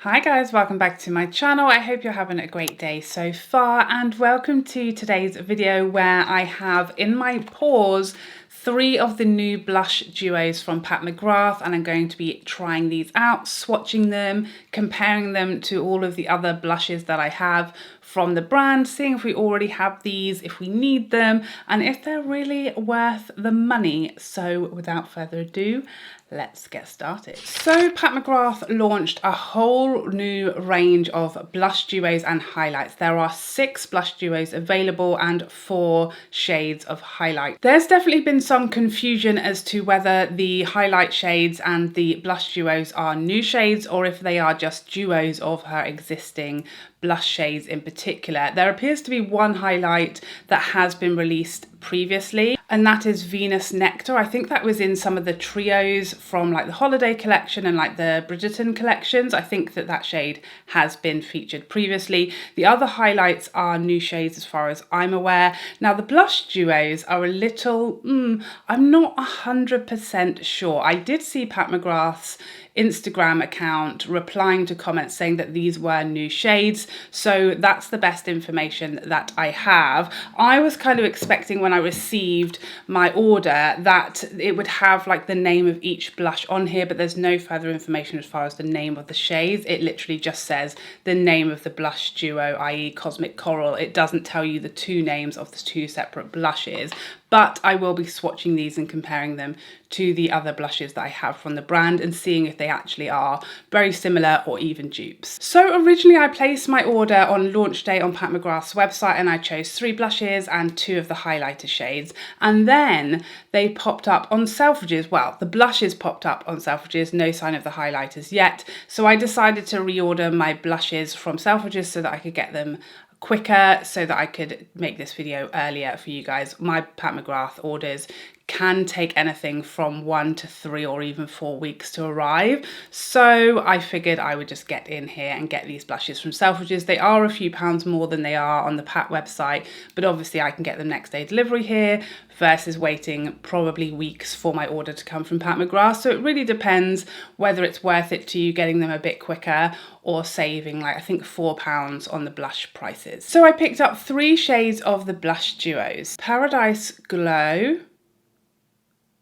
Hi guys, welcome back to my channel. I hope you're having a great day so far, and welcome to today's video where I have in my paws 3 of the new blush duos from Pat McGrath, and I'm going to be trying these out, swatching them, comparing them to all of the other blushes that I have from the brand, seeing if we already have these, if we need them, and if they're really worth the money. So without further ado, let's get started. So Pat McGrath launched a whole new range of blush duos and highlights. There are 6 blush duos available and 4 shades of highlight. There's definitely been some confusion as to whether the highlight shades and the blush duos are new shades or if they are just duos of her existing blush shades in particular. There appears to be one highlight that has been released previously, and that is Venus Nectar. I think that was in some of the trios from like the holiday collection and like the Bridgerton collections. I think that that shade has been featured previously. The other highlights are new shades as far as I'm aware. Now the blush duos are a little, I'm not 100% sure. I did see Pat McGrath's Instagram account replying to comments saying that these were new shades, so that's the best information that I have. I was kind of expecting when I received my order that it would have like the name of each blush on here, but there's no further information as far as the name of the shades. It literally just says the name of the blush duo, i.e. Cosmic Coral. It doesn't tell you the 2 names of the 2 separate blushes, but I will be swatching these and comparing them to the other blushes that I have from the brand and seeing if they actually are very similar or even dupes. So originally I placed my order on launch day on Pat McGrath's website, and I chose 3 blushes and 2 of the highlighter shades, and then they popped up on Selfridges. Well, the blushes popped up on Selfridges, no sign of the highlighters yet, so I decided to reorder my blushes from Selfridges so that I could get them quicker, so that I could make this video earlier for you guys. My Pat McGrath orders can take anything from 1 to 3 or even 4 weeks to arrive, so I figured I would just get in here and get these blushes from Selfridges. They are a few pounds more than they are on the Pat website, but obviously I can get them next day delivery here versus waiting probably weeks for my order to come from Pat McGrath. So it really depends whether it's worth it to you getting them a bit quicker or saving like I think £4 on the blush prices. So I picked up 3 shades of the blush duos: Paradise Glow,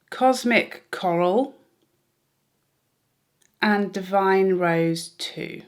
Cosmic Coral, and Divine Rose 2.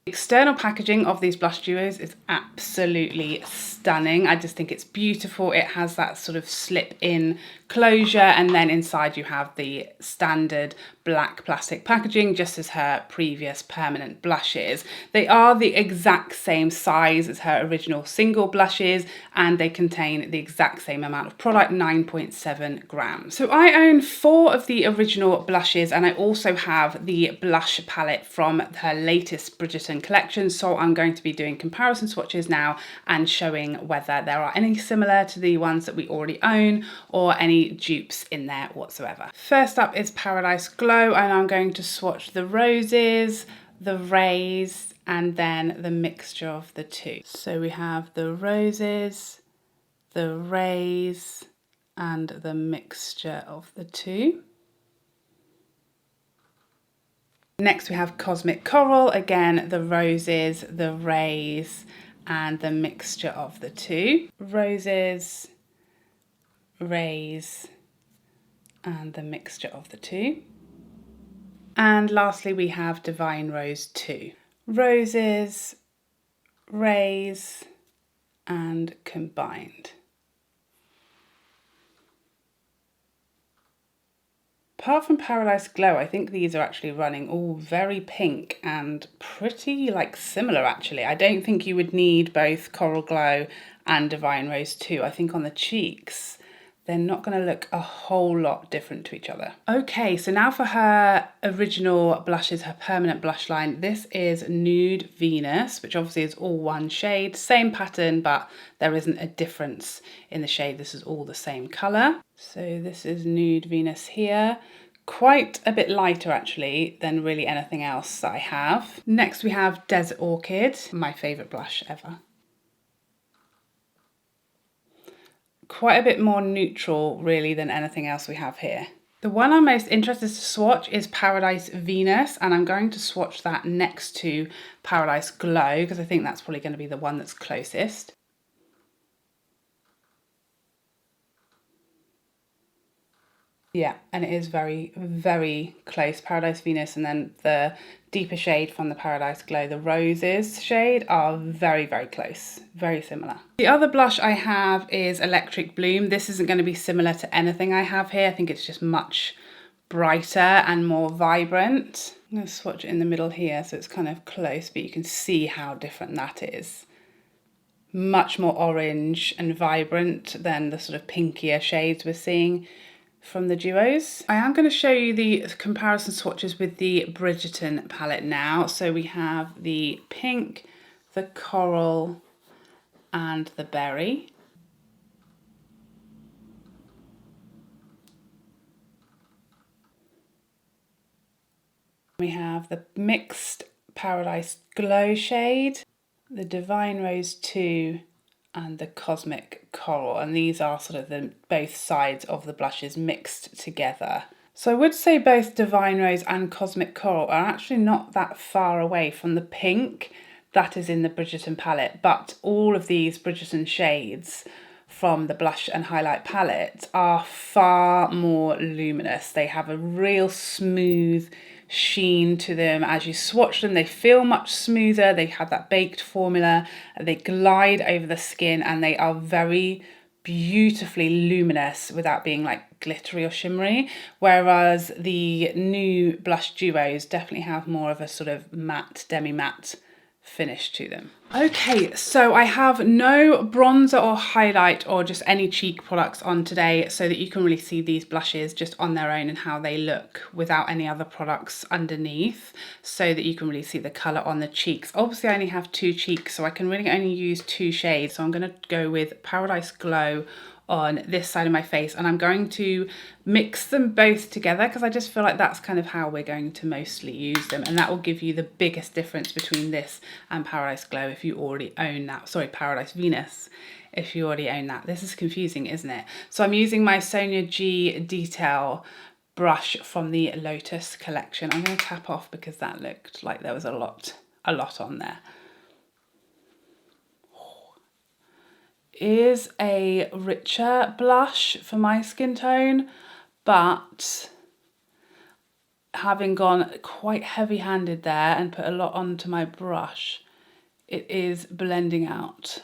The external packaging of these blush duos is absolutely stunning. I just think it's beautiful. It has that sort of slip-in closure, and then inside you have the standard black plastic packaging, just as her previous permanent blushes. They are the exact same size as her original single blushes, and they contain the exact same amount of product, 9.7 grams. So I own 4 of the original blushes, and I also have the blush palette from her latest Bridgerton collection, so I'm going to be doing comparison swatches now and showing whether there are any similar to the ones that we already own or any dupes in there whatsoever. First up is Paradise Glow, and I'm going to swatch the roses, the rays, and then the mixture of the 2. So we have the roses, the rays, and the mixture of the 2. Next we have Cosmic Coral, again the roses, the rays, and the mixture of the 2. Roses, rays, and the mixture of the 2. And lastly we have Divine Rose 2. Roses, rays, and combined. Apart from Paradise Glow, I think these are actually running all very pink and pretty like similar actually. I don't think you would need both Coral Glow and Divine Rose 2. I think on the cheeks they're not going to look a whole lot different to each other. Okay, so now for her original blushes, her permanent blush line. This is Nude Venus, which obviously is all one shade, same pattern, but there isn't a difference in the shade. This is all the same colour. So this is Nude Venus here. Quite a bit lighter actually than really anything else that I have. Next we have Desert Orchid, my favourite blush ever. Quite a bit more neutral really than anything else we have here. The one I'm most interested to swatch is Paradise Venus, and I'm going to swatch that next to Paradise Glow because I think that's probably going to be the one that's closest. Yeah, and it is very, very close. Paradise Venus and then the deeper shade from the Paradise Glow, the Roses shade, are very, very close. Very similar. The other blush I have is Electric Bloom. This isn't going to be similar to anything I have here. I think it's just much brighter and more vibrant. I'm going to swatch it in the middle here so it's kind of close, but you can see how different that is. Much more orange and vibrant than the sort of pinkier shades we're seeing from the duos. I am going to show you the comparison swatches with the Bridgerton palette now. So we have the pink, the coral, and the berry. We have the mixed Paradise Glow shade, the Divine Rose 2, and the Cosmic Coral, and these are sort of the both sides of the blushes mixed together. So I would say both Divine Rose and Cosmic Coral are actually not that far away from the pink that is in the Bridgerton palette, but all of these Bridgerton shades from the blush and highlight palette are far more luminous. They have a real smooth sheen to them. As you swatch them, they feel much smoother. They have that baked formula. They glide over the skin and they are very beautifully luminous without being like glittery or shimmery. Whereas the new blush duos definitely have more of a sort of matte, demi-matte finish to them. Okay, so I have no bronzer or highlight or just any cheek products on today so that you can really see these blushes just on their own and how they look without any other products underneath, so that you can really see the colour on the cheeks. Obviously I only have 2 cheeks, so I can really only use 2 shades. So I'm going to go with Paradise Glow on this side of my face, and I'm going to mix them both together because I just feel like that's kind of how we're going to mostly use them, and that will give you the biggest difference between this and Paradise Glow if you already own that. Sorry, Paradise Venus if you already own that. This is confusing, isn't it? So I'm using my Sonia G detail brush from the Lotus collection. I'm going to tap off because that looked like there was a lot on there. Is a richer blush for my skin tone, but having gone quite heavy-handed there and put a lot onto my brush, it is blending out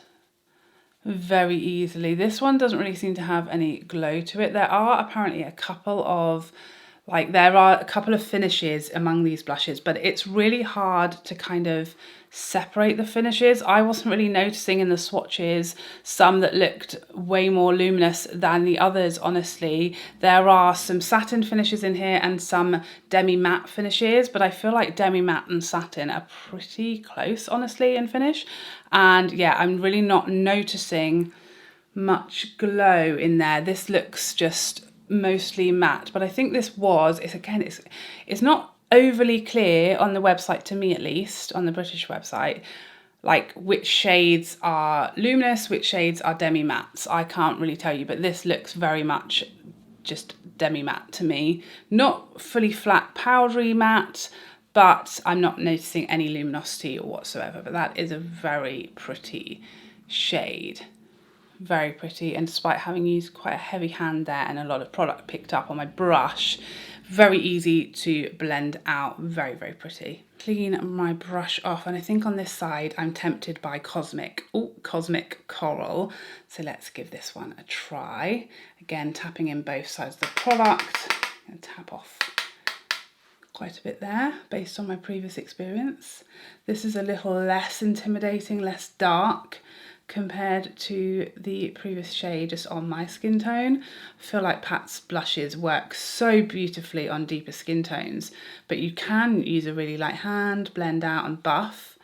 very easily. This one doesn't really seem to have any glow to it. There are apparently a couple of finishes among these blushes, but it's really hard to kind of separate the finishes. I wasn't really noticing in the swatches some that looked way more luminous than the others, honestly. There are some satin finishes in here and some demi-matte finishes, but I feel like demi-matte and satin are pretty close, honestly, in finish. And yeah, I'm really not noticing much glow in there. This looks just mostly matte, but I think this was, it's not overly clear on the website, to me at least, on the British website, like which shades are luminous, which shades are demi-mattes. I can't really tell you, but this looks very much just demi-matte to me. Not fully flat powdery matte, but I'm not noticing any luminosity whatsoever, but that is a very pretty shade. Very pretty, and despite having used quite a heavy hand there and a lot of product picked up on my brush, very easy to blend out. Very, very pretty. Clean my brush off, and I think on this side I'm tempted by Cosmic Coral, so let's give this one a try. Again, tapping in both sides of the product. I'm going to tap off quite a bit there based on my previous experience. This is a little less intimidating, less dark compared to the previous shade just on my skin tone. I feel like Pat's blushes work so beautifully on deeper skin tones, but you can use a really light hand, blend out and buff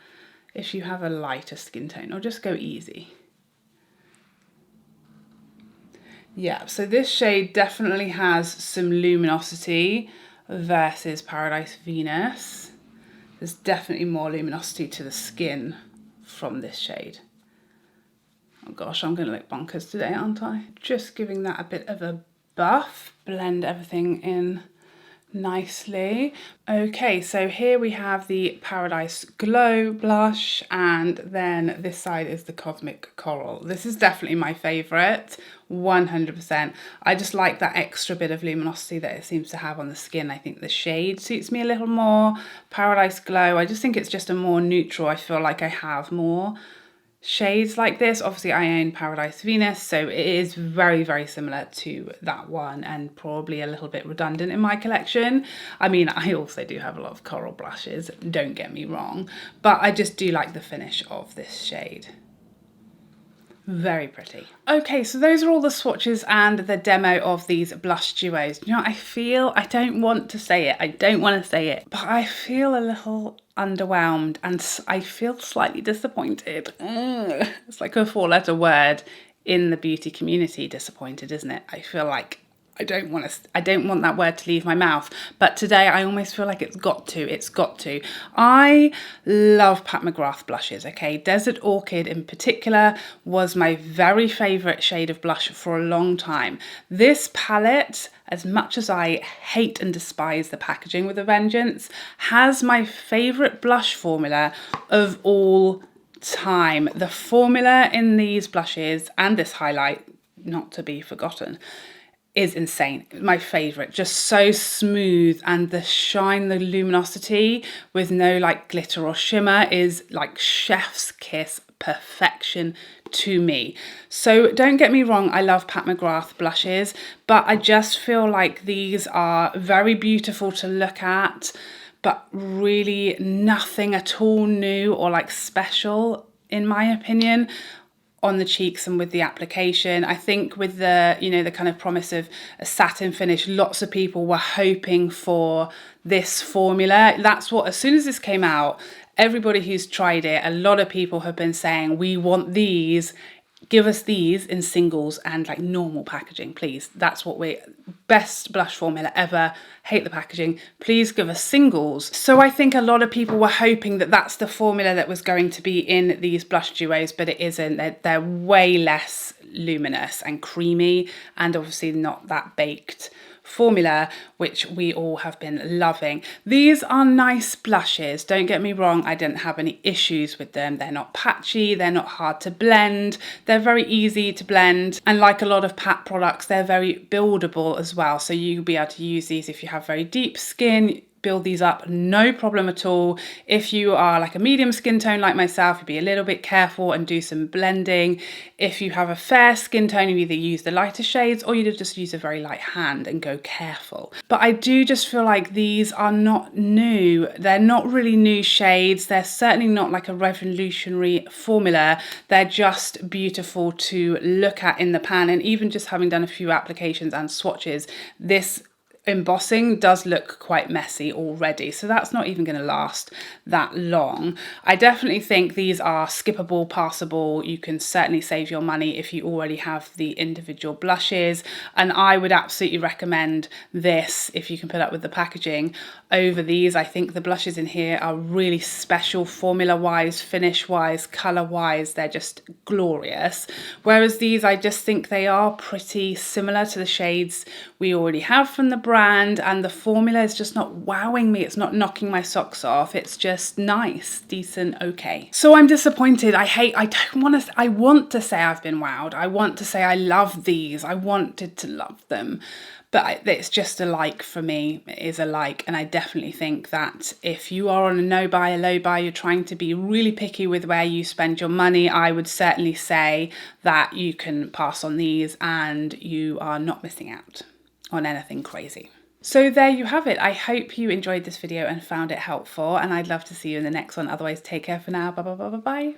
if you have a lighter skin tone, or just go easy. Yeah, so this shade definitely has some luminosity versus Paradise Venus. There's definitely more luminosity to the skin from this shade. Oh gosh, I'm going to look bonkers today, aren't I? Just giving that a bit of a buff, blend everything in nicely. Okay, so here we have the Paradise Glow blush, and then this side is the Cosmic Coral. This is definitely my favourite, 100%. I just like that extra bit of luminosity that it seems to have on the skin. I think the shade suits me a little more. Paradise Glow, I just think it's just a more neutral. I feel like I have more shades like this. Obviously I own Paradise Venus, so it is very, very similar to that one and probably a little bit redundant in my collection. I mean, I also do have a lot of coral blushes, don't get me wrong, but I just do like the finish of this shade. Very pretty. Okay, so those are all the swatches and the demo of these blush duos. You know, I don't want to say it, but I feel a little underwhelmed and I feel slightly disappointed. It's like a 4-letter word in the beauty community, disappointed, isn't it? I feel like I don't want that word to leave my mouth, but today I almost feel like it's got to. I love Pat McGrath blushes, okay? Desert Orchid in particular was my very favourite shade of blush for a long time. This palette, as much as I hate and despise the packaging with a vengeance, has my favourite blush formula of all time. The formula in these blushes and this highlight, not to be forgotten, is insane. My favorite, just so smooth, and the shine, the luminosity with no like glitter or shimmer is like chef's kiss perfection to me. So don't get me wrong, I love Pat McGrath blushes, but I just feel like these are very beautiful to look at, but really nothing at all new or like special in my opinion on the cheeks and with the application. I think with the, you know, the kind of promise of a satin finish, lots of people were hoping for this formula. That's what, as soon as this came out, everybody who's tried it, a lot of people have been saying, we want these, give us these in singles and like normal packaging, please. That's what best blush formula ever. Hate the packaging. Please give us singles. So I think a lot of people were hoping that that's the formula that was going to be in these blush duos, but it isn't. They're way less luminous and creamy, and obviously not that baked formula, which we all have been loving. These are nice blushes, don't get me wrong, I didn't have any issues with them. They're not patchy, they're not hard to blend, they're very easy to blend, and like a lot of Pat products, they're very buildable as well, so you'll be able to use these if you have very deep skin. Build these up, no problem at all. If you are like a medium skin tone like myself, you'd be a little bit careful and do some blending. If you have a fair skin tone, you either use the lighter shades or you just use a very light hand and go careful. But I do just feel like these are not new. They're not really new shades. They're certainly not like a revolutionary formula. They're just beautiful to look at in the pan, and even just having done a few applications and swatches, this embossing does look quite messy already, so that's not even going to last that long. I definitely think these are skippable, passable. You can certainly save your money if you already have the individual blushes, and I would absolutely recommend this if you can put up with the packaging over these. I think the blushes in here are really special formula wise, finish wise, color wise. They're just glorious, whereas these, I just think they are pretty similar to the shades we already have from the brand, and the formula is just not wowing me. It's not knocking my socks off. It's just nice, decent, okay. So I'm disappointed. I want to say I've been wowed. I want to say I love these. I wanted to love them, but it's just a like for me. It is a like, and I definitely think that if you are on a no buy, a low buy, you're trying to be really picky with where you spend your money, I would certainly say that you can pass on these and you are not missing out on anything crazy. So there you have it. I hope you enjoyed this video and found it helpful, and I'd love to see you in the next one. Otherwise, take care for now. Bye bye bye bye bye.